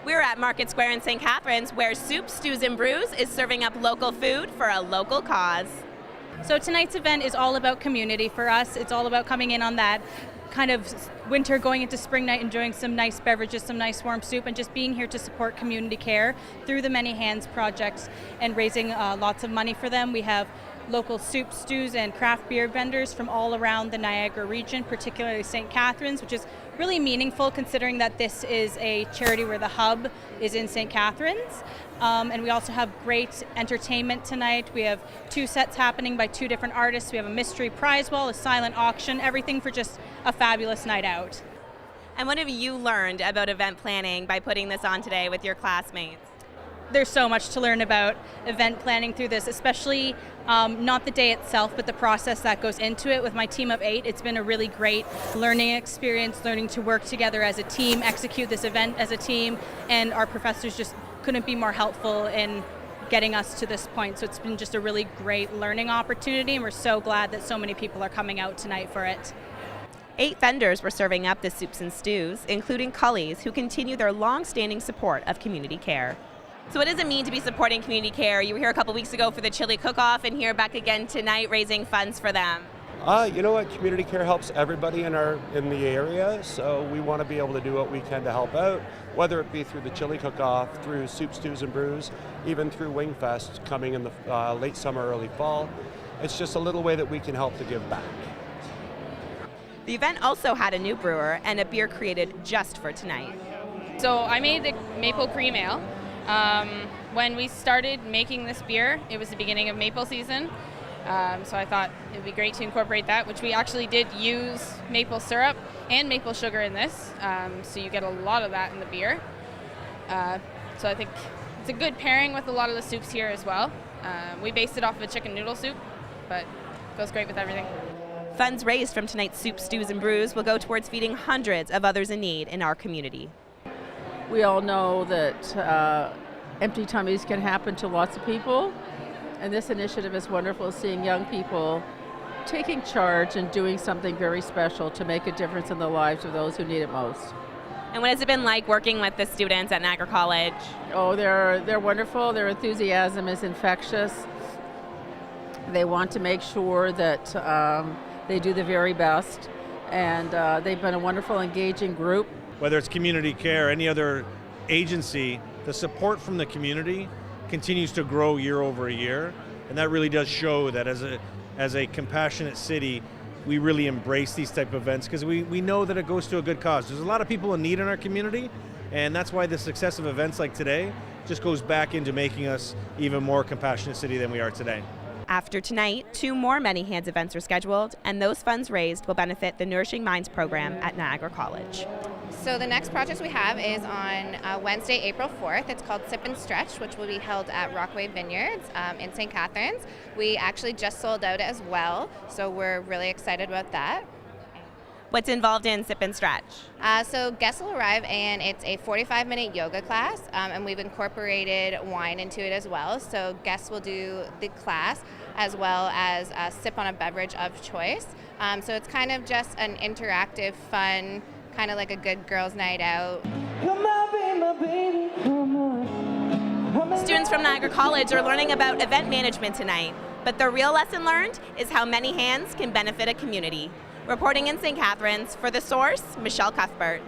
We're at Market Square in St. Catharines, where Soup, Stews, and Brews is serving up local food for a local cause. So tonight's event is all about community for us. It's all about coming in on that kind of winter, going into spring night, enjoying some nice beverages, some nice warm soup, and just being here to support community care through the Many Hands projects and raising lots of money for them. We have local soup, stews, and craft beer vendors from all around the Niagara region, particularly St. Catharines, which is really meaningful considering that this is a charity where the hub is in St. Catharines. And we also have great entertainment tonight. We have 2 sets happening by 2 different artists. We have a mystery prize wall, a silent auction, everything for just a fabulous night out. And what have you learned about event planning by putting this on today with your classmates? There's so much to learn about event planning through this, especially not the day itself, but the process that goes into it. With my team of 8, it's been a really great learning experience, learning to work together as a team, execute this event as a team, and our professors just couldn't be more helpful in getting us to this point. So it's been just a really great learning opportunity, and we're so glad that so many people are coming out tonight for it. 8 vendors were serving up the soups and stews, including Cullies, who continue their long-standing support of community care. So what does it mean to be supporting community care? You were here a couple weeks ago for the chili cook-off, and here back again tonight raising funds for them. You know what? Community care helps everybody in the area, so we want to be able to do what we can to help out, whether it be through the chili cook-off, through Soup, Stews, and Brews, even through Wingfest coming in the late summer, early fall. It's just a little way that we can help to give back. The event also had a new brewer and a beer created just for tonight. So I made the maple cream ale. When we started making this beer, it was the beginning of maple season. So I thought it would be great to incorporate that, which we actually did use maple syrup and maple sugar in this. So you get a lot of that in the beer. So I think it's a good pairing with a lot of the soups here as well. We based it off of a chicken noodle soup, but it goes great with everything. Funds raised from tonight's Soup, Stews, and Brews will go towards feeding hundreds of others in need in our community. We all know that empty tummies can happen to lots of people, and this initiative is wonderful, seeing young people taking charge and doing something very special to make a difference in the lives of those who need it most. And what has it been like working with the students at Niagara College? Oh, they're wonderful. Their enthusiasm is infectious. They want to make sure that they do the very best, and they've been a wonderful, engaging group. Whether it's community care, any other agency, the support from the community continues to grow year over year, and that really does show that as a compassionate city, we really embrace these type of events because we know that it goes to a good cause. There's a lot of people in need in our community, and that's why the success of events like today just goes back into making us even more compassionate city than we are today. After tonight, 2 more Many Hands events are scheduled, and those funds raised will benefit the Nourishing Minds program at Niagara College. So the next project we have is on Wednesday, April 4th. It's called Sip and Stretch, which will be held at Rockaway Vineyards in St. Catharines. We actually just sold out as well, so we're really excited about that. What's involved in Sip and Stretch? So guests will arrive, and it's a 45-minute yoga class, and we've incorporated wine into it as well. So guests will do the class as well as sip on a beverage of choice. So it's kind of just an interactive, fun, kind of like a good girls' night out. Come on, be my baby, come on. Students from Niagara College are learning about event management tonight, but the real lesson learned is how many hands can benefit a community. Reporting in St. Catharines, for The Source, Michelle Cuthbert.